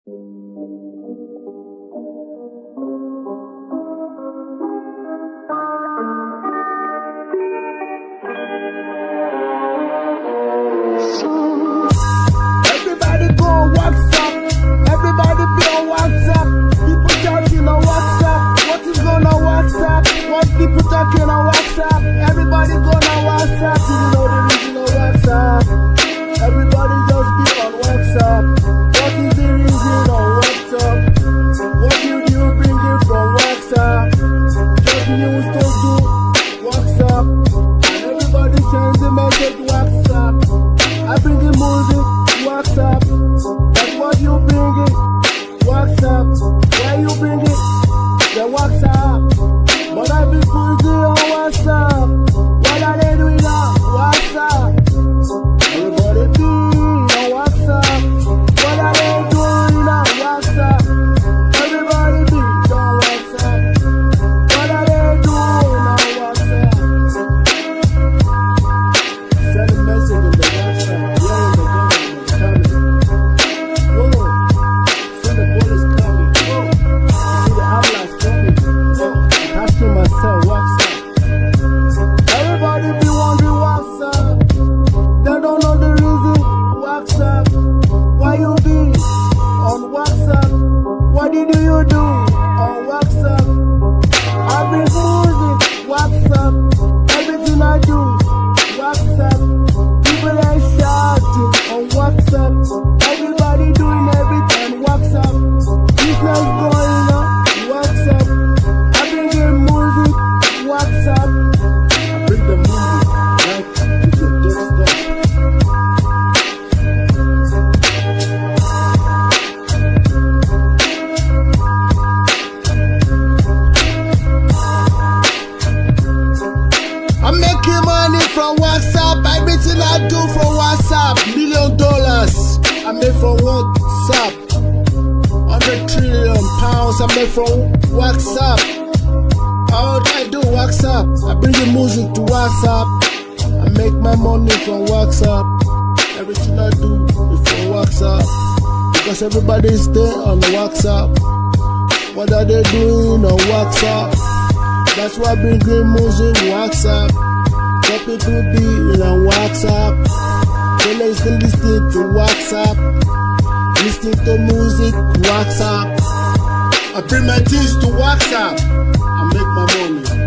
Everybody go on WhatsApp. Everybody be on WhatsApp. People talking on WhatsApp. What is going on WhatsApp? What people talking on WhatsApp? Everybody go on WhatsApp. You know the reason on WhatsApp. Everybody just be on WhatsApp. What is the reason on WhatsApp? What did you bring it from WhatsApp? Just news to do WhatsApp. And everybody sends the message WhatsApp. I bring the music WhatsApp. That's what you bring it WhatsApp. Why you bring it? The WhatsApp. But I be putting it on WhatsApp. What are they doing now? WhatsApp. Everybody be on WhatsApp. What are they doing now? WhatsApp. Everybody be on WhatsApp. What are they doing now? WhatsApp. Send a message in the WhatsApp. Yeah, the government coming. Whoa. See the police coming. Whoa. See the ambulance coming. Whoa. I'm asking myself, WhatsApp. Everybody be wondering WhatsApp. They don't know the reason WhatsApp. Why you be on WhatsApp? What did you do on WhatsApp? I bring music WhatsApp. Everything I do WhatsApp. People are shouting on WhatsApp. Everybody doing everything WhatsApp. Business going on WhatsApp. I bring in music WhatsApp. I bring the music right to your doorstep. I'm making money from WhatsApp. Everything I do from WhatsApp. $1 million I made from WhatsApp. 100 trillion pounds I made from WhatsApp. All I do WhatsApp. I bring the music to WhatsApp. I make my money from WhatsApp. Everything I do is from WhatsApp. Because everybody is there on the WhatsApp. What are they doing on WhatsApp? That's why I bring good music WhatsApp. Some people be on WhatsApp. They listen to WhatsApp. Listen to music WhatsApp. I bring my things to WhatsApp. I make my money.